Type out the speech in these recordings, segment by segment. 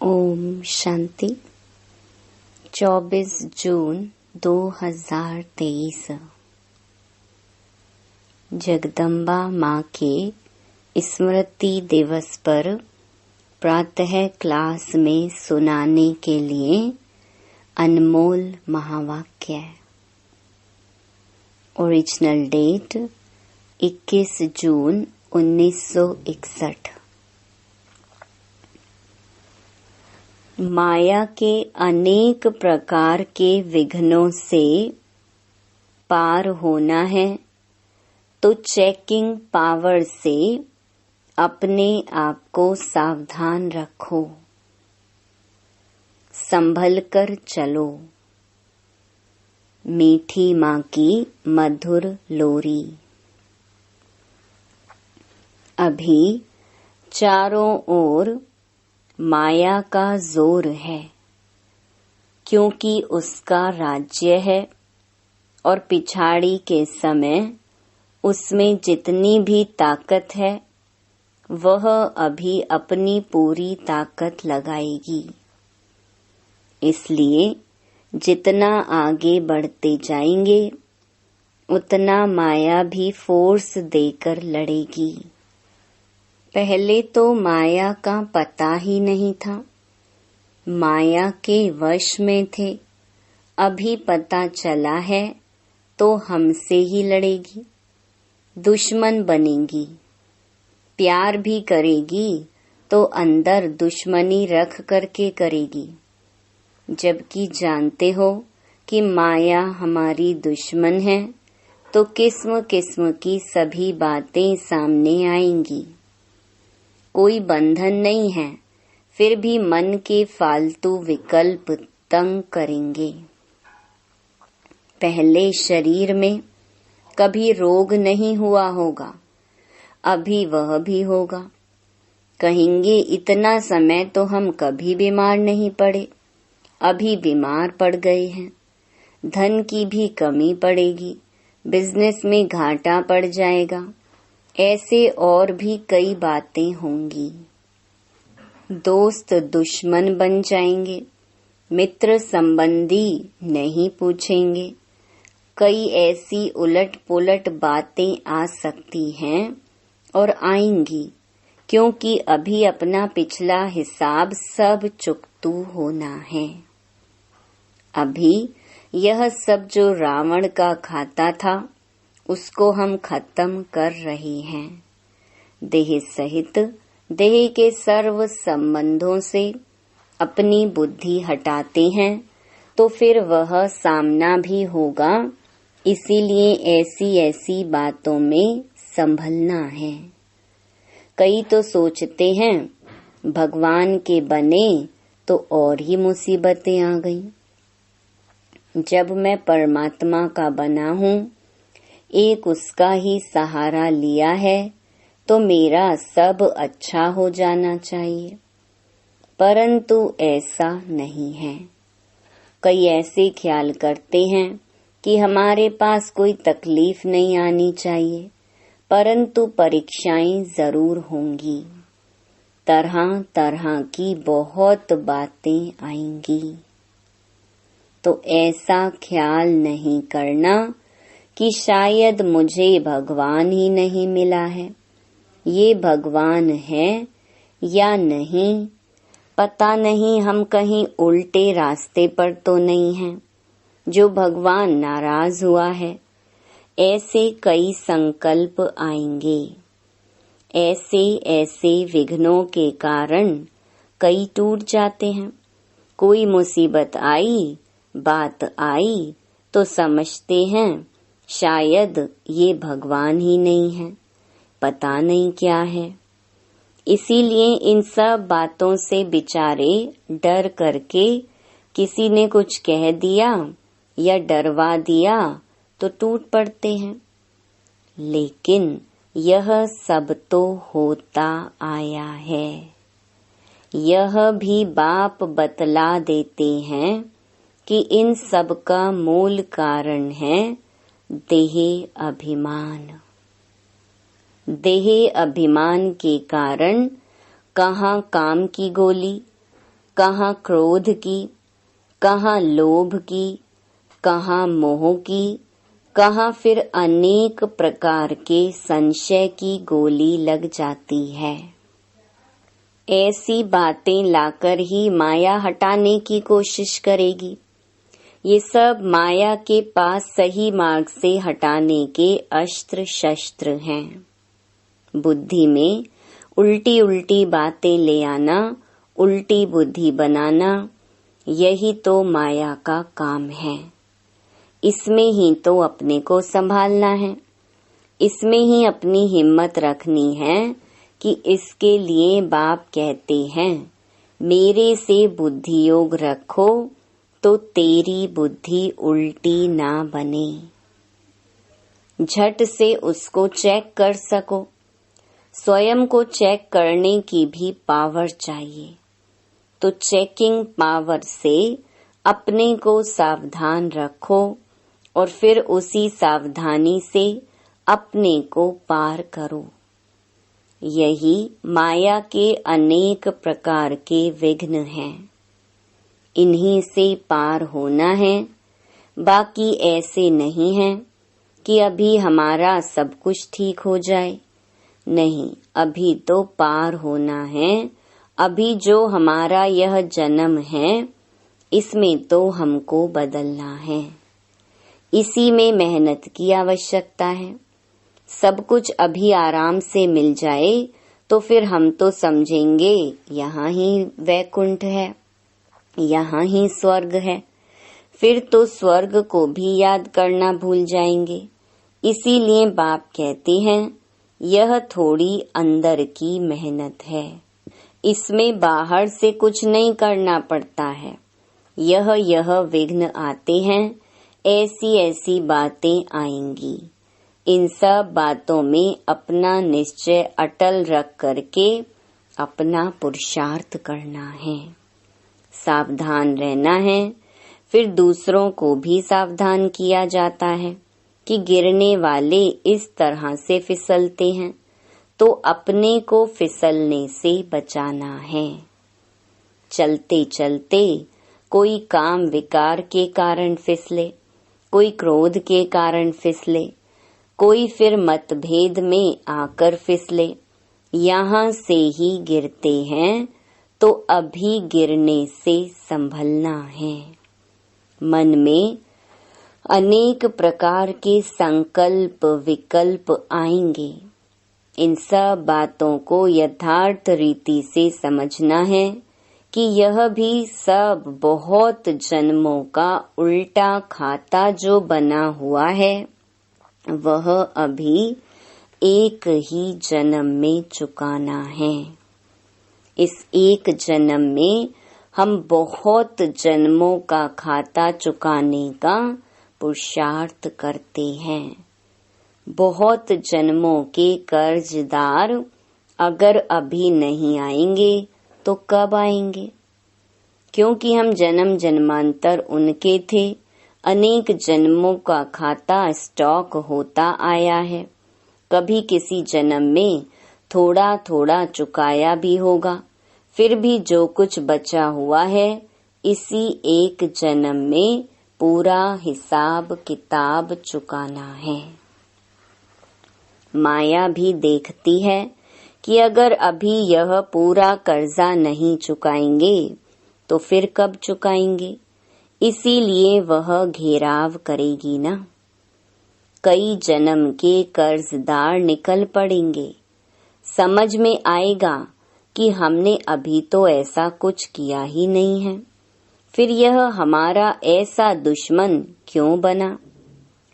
ओम शांति। 24 जून 2023 जगदम्बा माँ के स्मृति दिवस पर प्रातः क्लास में सुनाने के लिए अनमोल महावाक्य। ओरिजिनल डेट 21 जून 1961। माया के अनेक प्रकार के विघ्नों से पार होना है तो चेकिंग पावर से अपने आप को सावधान रखो, संभल कर चलो। मीठी माँ की मधुर लोरी। अभी चारों ओर माया का जोर है, क्योंकि उसका राज्य है और पिछाड़ी के समय उसमें जितनी भी ताकत है वह अभी अपनी पूरी ताकत लगाएगी। इसलिए जितना आगे बढ़ते जाएंगे उतना माया भी फोर्स देकर लड़ेगी। पहले तो माया का पता ही नहीं था, माया के वश में थे। अभी पता चला है तो हमसे ही लड़ेगी, दुश्मन बनेगी। प्यार भी करेगी तो अंदर दुश्मनी रख करके करेगी, जबकि जानते हो कि माया हमारी दुश्मन है तो किस्म किस्म की सभी बातें सामने आएंगी। कोई बंधन नहीं है, फिर भी मन के फालतू विकल्प तंग करेंगे। पहले शरीर में कभी रोग नहीं हुआ होगा, अभी वह भी होगा। कहेंगे इतना समय तो हम कभी बीमार नहीं पड़े, अभी बीमार पड़ गए हैं। धन की भी कमी पड़ेगी, बिजनेस में घाटा पड़ जाएगा। ऐसे और भी कई बातें होंगी। दोस्त दुश्मन बन जाएंगे, मित्र संबंधी नहीं पूछेंगे। कई ऐसी उलट पुलट बातें आ सकती हैं और आएंगी, क्योंकि अभी अपना पिछला हिसाब सब चुकतू होना है। अभी यह सब जो रावण का खाता था उसको हम खत्म कर रहे हैं। देह सहित देह के सर्व संबंधों से अपनी बुद्धि हटाते हैं तो फिर वह सामना भी होगा। इसीलिए ऐसी ऐसी बातों में संभलना है। कई तो सोचते हैं भगवान के बने तो और ही मुसीबतें आ गई। जब मैं परमात्मा का बना हूँ, एक उसका ही सहारा लिया है तो मेरा सब अच्छा हो जाना चाहिए, परंतु ऐसा नहीं है। कई ऐसे ख्याल करते हैं कि हमारे पास कोई तकलीफ नहीं आनी चाहिए, परंतु परीक्षाएं जरूर होंगी। तरह तरह की बहुत बातें आएंगी। तो ऐसा ख्याल नहीं करना कि शायद मुझे भगवान ही नहीं मिला है। ये भगवान है या नहीं पता नहीं, हम कहीं उल्टे रास्ते पर तो नहीं हैं जो भगवान नाराज हुआ है। ऐसे कई संकल्प आएंगे। ऐसे ऐसे विघ्नों के कारण कई टूट जाते हैं। कोई मुसीबत आई, बात आई तो समझते हैं शायद ये भगवान ही नहीं है, पता नहीं क्या है। इसीलिए इन सब बातों से बेचारे डर करके किसी ने कुछ कह दिया या डरवा दिया तो टूट पड़ते हैं। लेकिन यह सब तो होता आया है। यह भी बाप बतला देते हैं कि इन सब का मूल कारण है देह अभिमान। देह अभिमान के कारण कहाँ काम की गोली, कहाँ क्रोध की, कहाँ लोभ की, कहाँ मोह की, कहाँ फिर अनेक प्रकार के संशय की गोली लग जाती है। ऐसी बातें लाकर ही माया हटाने की कोशिश करेगी। ये सब माया के पास सही मार्ग से हटाने के अस्त्र शस्त्र हैं। बुद्धि में उल्टी उल्टी बातें ले आना, उल्टी बुद्धि बनाना, यही तो माया का काम है। इसमें ही तो अपने को संभालना है, इसमें ही अपनी हिम्मत रखनी है कि इसके लिए बाप कहते हैं मेरे से बुद्धि योग रखो तो तेरी बुद्धि उल्टी ना बने। झट से उसको चेक कर सको। स्वयं को चेक करने की भी पावर चाहिए। तो चेकिंग पावर से अपने को सावधान रखो और फिर उसी सावधानी से अपने को पार करो। यही माया के अनेक प्रकार के विघ्न हैं। इन्हीं से पार होना है। बाकी ऐसे नहीं है कि अभी हमारा सब कुछ ठीक हो जाए। नहीं, अभी तो पार होना है। अभी जो हमारा यह जन्म है, इसमें तो हमको बदलना है। इसी में मेहनत की आवश्यकता है। सब कुछ अभी आराम से मिल जाए तो फिर हम तो समझेंगे यहाँ ही वैकुंठ है, यहाँ ही स्वर्ग है। फिर तो स्वर्ग को भी याद करना भूल जाएंगे। इसीलिए बाप कहते हैं यह थोड़ी अंदर की मेहनत है। इसमें बाहर से कुछ नहीं करना पड़ता है। यह विघ्न आते हैं, ऐसी ऐसी बातें आएंगी। इन सब बातों में अपना निश्चय अटल रख करके अपना पुरुषार्थ करना है, सावधान रहना है। फिर दूसरों को भी सावधान किया जाता है कि गिरने वाले इस तरह से फिसलते हैं, तो अपने को फिसलने से बचाना है। चलते चलते कोई काम विकार के कारण फिसले, कोई क्रोध के कारण फिसले, कोई फिर मतभेद में आकर फिसले, यहाँ से ही गिरते हैं। तो अभी गिरने से संभलना है। मन में अनेक प्रकार के संकल्प विकल्प आएंगे। इन सब बातों को यथार्थ रीति से समझना है कि यह भी सब बहुत जन्मों का उल्टा खाता जो बना हुआ है, वह अभी एक ही जन्म में चुकाना है। इस एक जन्म में हम बहुत जन्मों का खाता चुकाने का पुरुषार्थ करते हैं। बहुत जन्मों के कर्जदार अगर अभी नहीं आएंगे तो कब आएंगे? क्योंकि हम जन्म जन्मांतर उनके थे। अनेक जन्मों का खाता स्टॉक होता आया है। कभी किसी जन्म में थोड़ा थोड़ा चुकाया भी होगा। फिर भी जो कुछ बचा हुआ है, इसी एक जन्म में पूरा हिसाब किताब चुकाना है। माया भी देखती है कि अगर अभी यह पूरा कर्जा नहीं चुकाएंगे तो फिर कब चुकाएंगे। इसीलिए वह घेराव करेगी ना। कई जन्म के कर्जदार निकल पड़ेंगे। समझ में आएगा कि हमने अभी तो ऐसा कुछ किया ही नहीं है, फिर यह हमारा ऐसा दुश्मन क्यों बना,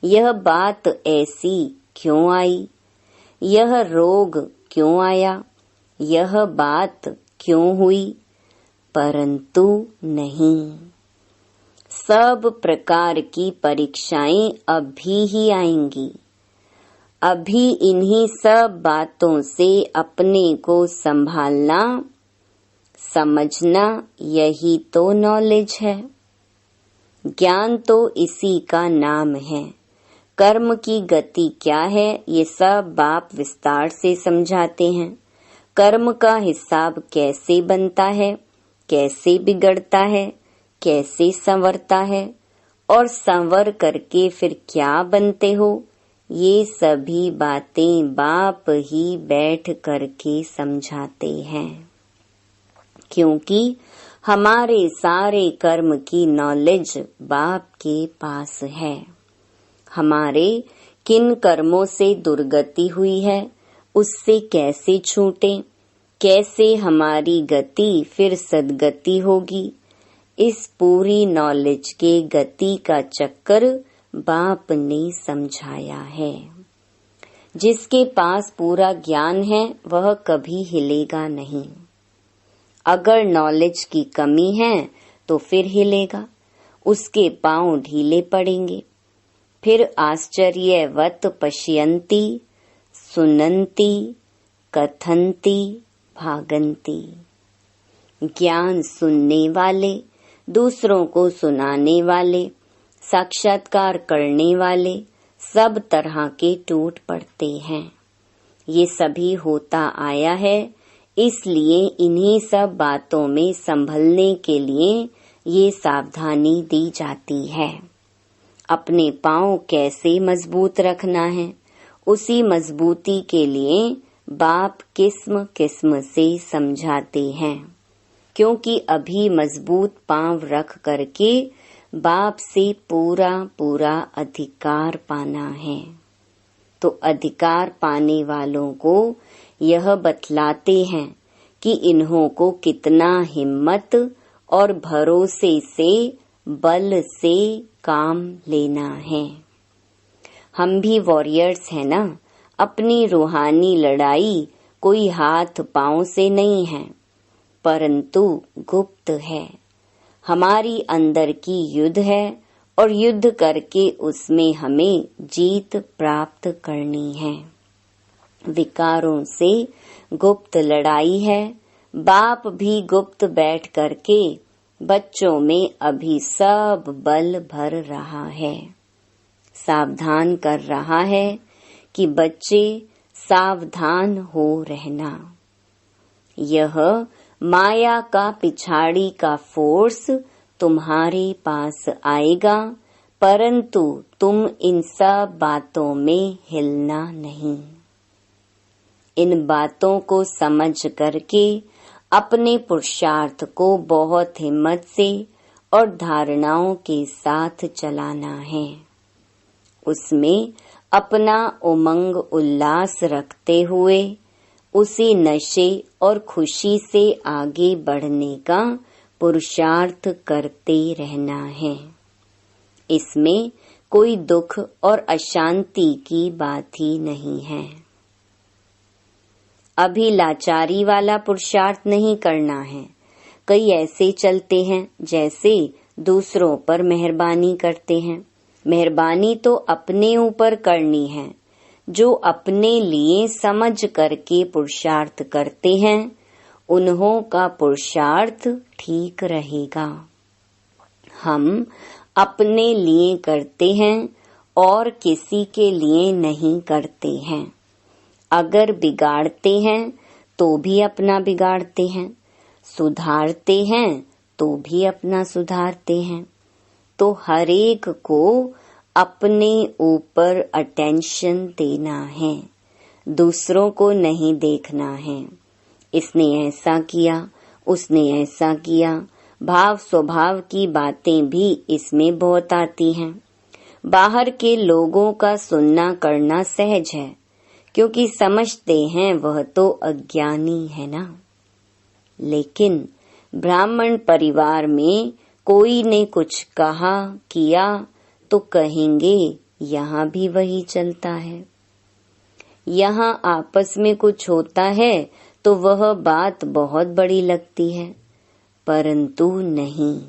यह बात ऐसी क्यों आई, यह रोग क्यों आया, यह बात क्यों हुई। परंतु नहीं, सब प्रकार की परीक्षाएं अभी ही आएंगी। अभी इन्हीं सब बातों से अपने को संभालना, समझना, यही तो नॉलेज है। ज्ञान तो इसी का नाम है। कर्म की गति क्या है, ये सब बाप विस्तार से समझाते हैं। कर्म का हिसाब कैसे बनता है, कैसे बिगड़ता है, कैसे संवरता है और संवर करके फिर क्या बनते हो, ये सभी बातें बाप ही बैठ करके समझाते हैं। क्योंकि हमारे सारे कर्म की नॉलेज बाप के पास है। हमारे किन कर्मों से दुर्गति हुई है, उससे कैसे छूटें, कैसे हमारी गति फिर सद्गति होगी, इस पूरी नॉलेज के गति का चक्कर बाप ने समझाया है। जिसके पास पूरा ज्ञान है वह कभी हिलेगा नहीं। अगर नॉलेज की कमी है तो फिर हिलेगा, उसके पांव ढीले पड़ेंगे। फिर आश्चर्यवत पश्यन्ति, सुनन्ति, कथन्ति, भागन्ति। ज्ञान सुनने वाले, दूसरों को सुनाने वाले, साक्षात्कार करने वाले सब तरह के टूट पड़ते हैं। ये सभी होता आया है, इसलिए इन्हीं सब बातों में संभलने के लिए ये सावधानी दी जाती है। अपने पांव कैसे मजबूत रखना है, उसी मजबूती के लिए बाप किस्म किस्म से समझाते हैं। क्योंकि अभी मजबूत पांव रख करके बाप से पूरा पूरा अधिकार पाना है। तो अधिकार पाने वालों को यह बतलाते हैं कि इन्हों को कितना हिम्मत और भरोसे से, बल से काम लेना है। हम भी वॉरियर्स हैं ना। अपनी रूहानी लड़ाई कोई हाथ पांव से नहीं है, परंतु गुप्त है। हमारी अंदर की युद्ध है और युद्ध करके उसमें हमें जीत प्राप्त करनी है। विकारों से गुप्त लड़ाई है। बाप भी गुप्त बैठ करके बच्चों में अभी सब बल भर रहा है, सावधान कर रहा है कि बच्चे सावधान हो रहना। यह माया का पिछाड़ी का फोर्स तुम्हारे पास आएगा, परंतु तुम इन सब बातों में हिलना नहीं। इन बातों को समझ करके अपने पुरुषार्थ को बहुत हिम्मत से और धारणाओं के साथ चलाना है। उसमें अपना उमंग उल्लास रखते हुए उसी नशे और खुशी से आगे बढ़ने का पुरुषार्थ करते रहना है। इसमें कोई दुख और अशांति की बात ही नहीं है। अभी लाचारी वाला पुरुषार्थ नहीं करना है। कई ऐसे चलते हैं जैसे दूसरों पर मेहरबानी करते हैं। मेहरबानी तो अपने ऊपर करनी है। जो अपने लिए समझ करके पुरुषार्थ करते हैं, उन्हों का पुरुषार्थ ठीक रहेगा। हम अपने लिए करते हैं और किसी के लिए नहीं करते हैं। अगर बिगाड़ते हैं तो भी अपना बिगाड़ते हैं, सुधारते हैं तो भी अपना सुधारते हैं। तो हर एक को अपने ऊपर अटेंशन देना है, दूसरों को नहीं देखना है। इसने ऐसा किया, उसने ऐसा किया। भाव स्वभाव की बातें भी इसमें बहुत आती हैं। बाहर के लोगों का सुनना करना सहज है, क्योंकि समझते हैं वह तो अज्ञानी है ना। लेकिन ब्राह्मण परिवार में कोई ने कुछ कहा किया तो कहेंगे यहाँ भी वही चलता है। यहाँ आपस में कुछ होता है तो वह बात बहुत बड़ी लगती है, परंतु नहीं,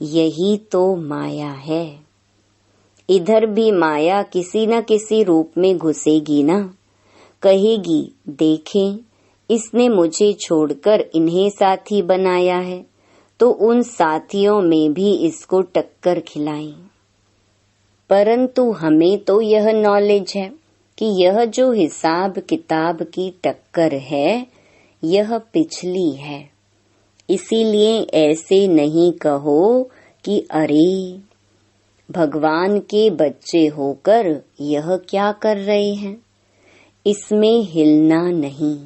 यही तो माया है। इधर भी माया किसी न किसी रूप में घुसेगी ना। कहेगी, देखें, इसने मुझे छोड़कर इन्हें साथी बनाया है, तो उन साथियों में भी इसको टक्कर खिलाएं। परंतु हमें तो यह नॉलेज है कि यह जो हिसाब किताब की टक्कर है, यह पिछली है। इसीलिए ऐसे नहीं कहो कि अरे भगवान के बच्चे होकर यह क्या कर रहे हैं। इसमें हिलना नहीं,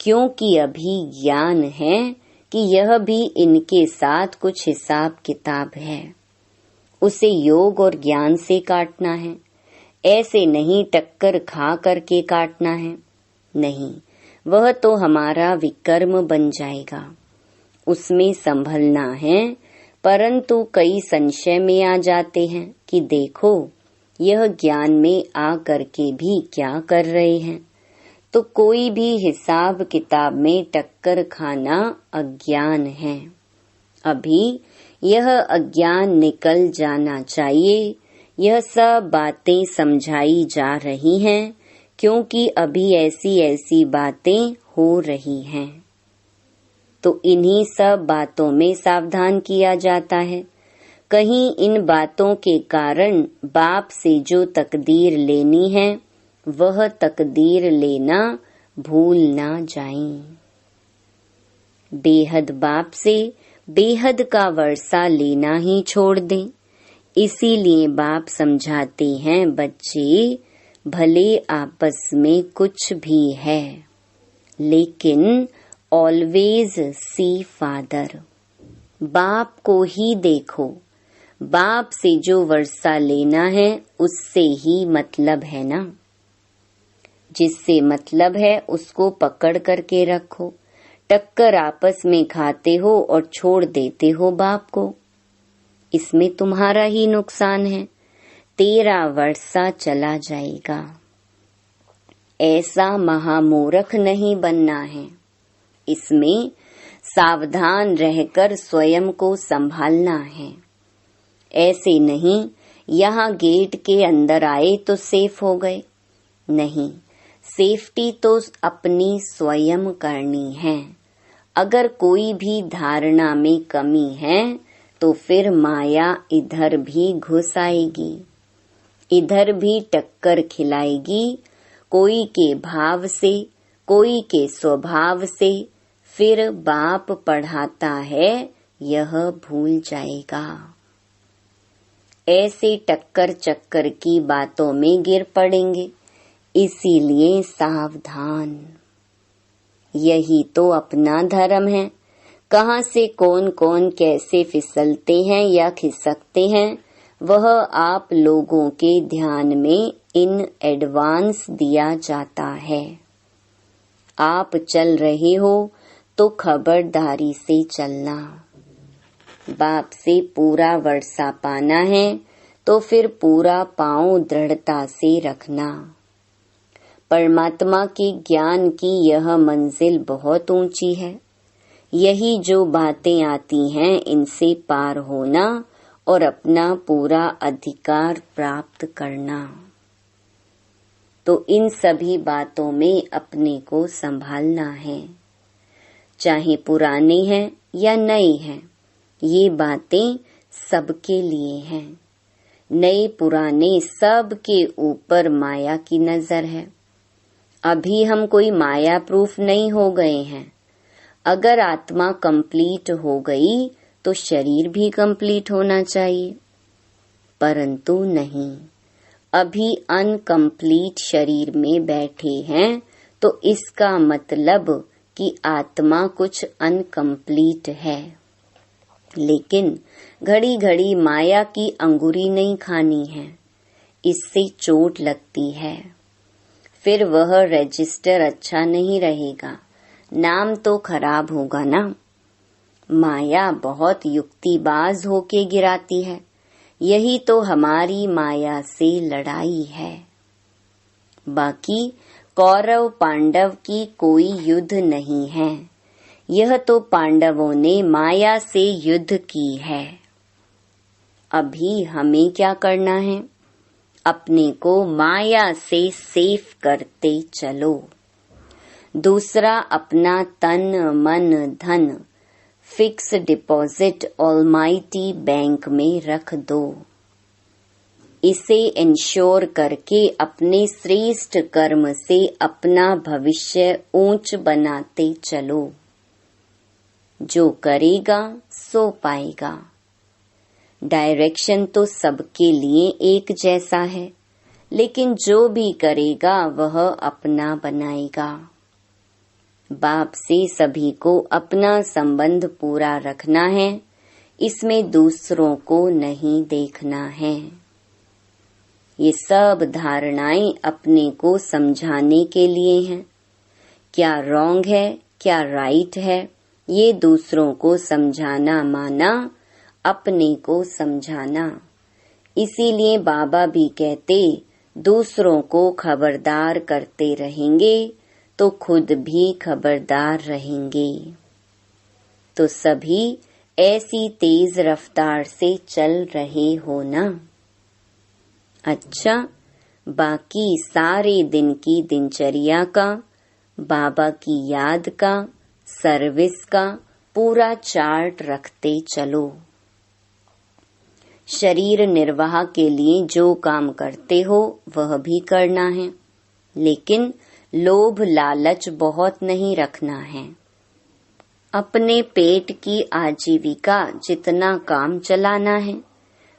क्योंकि अभी ज्ञान है कि यह भी इनके साथ कुछ हिसाब किताब है। उसे योग और ज्ञान से काटना है, ऐसे नहीं टक्कर खा करके काटना है। नहीं, वह तो हमारा विकर्म बन जाएगा, उसमें संभलना है। परंतु कई संशय में आ जाते हैं कि देखो यह ज्ञान में आ करके भी क्या कर रहे हैं। तो कोई भी हिसाब किताब में टक्कर खाना अज्ञान है। अभी यह अज्ञान निकल जाना चाहिए। यह सब बातें समझाई जा रही हैं, क्योंकि अभी ऐसी ऐसी बातें हो रही हैं। तो इन्हीं सब बातों में सावधान किया जाता है। कहीं इन बातों के कारण बाप से जो तकदीर लेनी है वह तकदीर लेना भूल ना जाएं। बेहद बाप से बेहद का वर्षा लेना ही छोड़ दें। इसीलिए बाप समझाते हैं, बच्चे भले आपस में कुछ भी है, लेकिन ऑलवेज सी फादर, बाप को ही देखो। बाप से जो वर्षा लेना है उससे ही मतलब है ना। जिससे मतलब है उसको पकड़ करके रखो। टक्कर आपस में खाते हो और छोड़ देते हो बाप को, इसमें तुम्हारा ही नुकसान है। तेरा वर्षा चला जाएगा। ऐसा महामूर्ख नहीं बनना है। इसमें सावधान रहकर स्वयं को संभालना है। ऐसे नहीं यहाँ गेट के अंदर आए तो सेफ हो गए। नहीं, सेफ्टी तो अपनी स्वयं करनी है। अगर कोई भी धारणा में कमी है तो फिर माया इधर भी घुस आएगी, इधर भी टक्कर खिलाएगी। कोई के भाव से, कोई के स्वभाव से। फिर बाप पढ़ाता है यह भूल जाएगा। ऐसे टक्कर चक्कर की बातों में गिर पड़ेंगे। इसीलिए सावधान। यही तो अपना धर्म है। कहाँ से कौन कौन कैसे फिसलते हैं या खिसकते हैं, वह आप लोगों के ध्यान में इन एडवांस दिया जाता है। आप चल रहे हो तो खबरदारी से चलना। बाप से पूरा वर्षा पाना है तो फिर पूरा पांव दृढ़ता से रखना। परमात्मा के ज्ञान की यह मंजिल बहुत ऊंची है। यही जो बातें आती हैं इनसे पार होना और अपना पूरा अधिकार प्राप्त करना। तो इन सभी बातों में अपने को संभालना है। चाहे पुराने हैं या नए हैं, ये बातें सबके लिए हैं। नए पुराने सबके ऊपर माया की नजर है। अभी हम कोई माया प्रूफ नहीं हो गए हैं। अगर आत्मा कंप्लीट हो गई तो शरीर भी कंप्लीट होना चाहिए, परंतु नहीं। अभी अनकंप्लीट शरीर में बैठे हैं तो इसका मतलब कि आत्मा कुछ अनकंप्लीट है। लेकिन घड़ी घड़ी माया की अंगुरी नहीं खानी है, इससे चोट लगती है। फिर वह रजिस्टर अच्छा नहीं रहेगा, नाम तो खराब होगा ना। माया बहुत युक्तिबाज होके गिराती है। यही तो हमारी माया से लड़ाई है। बाकी कौरव पांडव की कोई युद्ध नहीं है। यह तो पांडवों ने माया से युद्ध की है। अभी हमें क्या करना है? अपने को माया से सेफ करते चलो। दूसरा, अपना तन मन धन फिक्स डिपॉजिट ऑलमाइटी बैंक में रख दो। इसे इंश्योर करके अपने श्रेष्ठ कर्म से अपना भविष्य ऊंच बनाते चलो। जो करेगा सो पाएगा। डायरेक्शन तो सबके लिए एक जैसा है, लेकिन जो भी करेगा वह अपना बनाएगा। बाप से सभी को अपना संबंध पूरा रखना है, इसमें दूसरों को नहीं देखना है। ये सब धारणाएं अपने को समझाने के लिए हैं। क्या रॉन्ग है, क्या राइट है, ये दूसरों को समझाना माना अपने को समझाना। इसीलिए बाबा भी कहते, दूसरों को खबरदार करते रहेंगे तो खुद भी खबरदार रहेंगे। तो सभी ऐसी तेज रफ्तार से चल रहे हो ना। अच्छा, बाकी सारे दिन की दिनचर्या का, बाबा की याद का, सर्विस का पूरा चार्ट रखते चलो। शरीर निर्वाह के लिए जो काम करते हो वह भी करना है, लेकिन लोभ लालच बहुत नहीं रखना है। अपने पेट की आजीविका जितना काम चलाना है,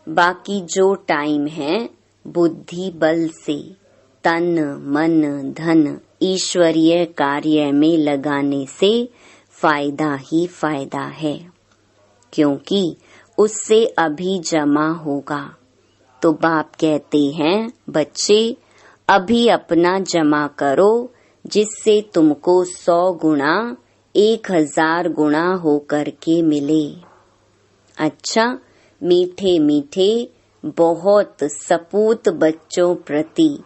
बाकी जो टाइम है बुद्धि बल से तन मन धन ईश्वरीय कार्य में लगाने से फायदा ही फायदा है, क्योंकि उससे अभी जमा होगा। तो बाप कहते हैं, बच्चे अभी अपना जमा करो, जिससे तुमको 100 गुना 1000 गुना होकर के मिले। अच्छा, मीठे मीठे बहुत सपूत बच्चों प्रति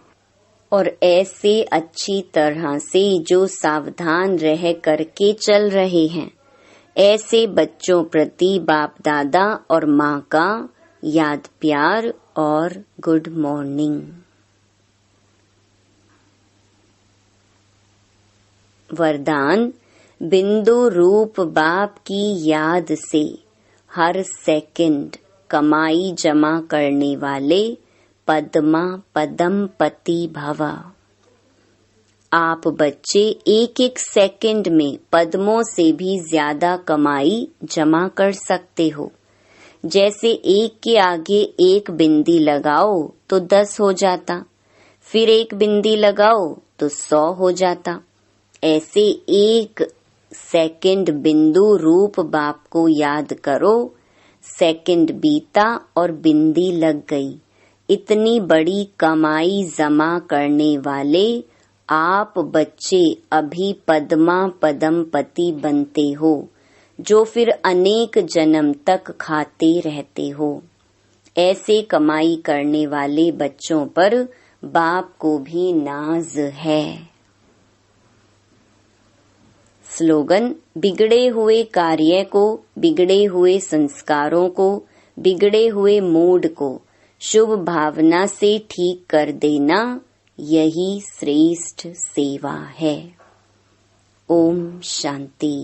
और ऐसे अच्छी तरह से जो सावधान रह करके चल रहे हैं, ऐसे बच्चों प्रति बाप दादा और माँ का याद प्यार और गुड मॉर्निंग। वरदान, बिंदु रूप बाप की याद से हर सेकंड कमाई जमा करने वाले पद्मा पदम पति भव। आप बच्चे एक एक सेकंड में पद्मों से भी ज्यादा कमाई जमा कर सकते हो। जैसे एक के आगे एक बिंदी लगाओ तो 10 हो जाता, फिर एक बिंदी लगाओ तो 100 हो जाता। ऐसे एक सेकंड बिंदु रूप बाप को याद करो, सेकंड बीता और बिंदी लग गई। इतनी बड़ी कमाई जमा करने वाले आप बच्चे अभी पद्मा पदम पति बनते हो, जो फिर अनेक जन्म तक खाते रहते हो। ऐसे कमाई करने वाले बच्चों पर बाप को भी नाज है। स्लोगन, बिगड़े हुए कार्य को, बिगड़े हुए संस्कारों को, बिगड़े हुए मूड को शुभ भावना से ठीक कर देना, यही श्रेष्ठ सेवा है। ओम शांति।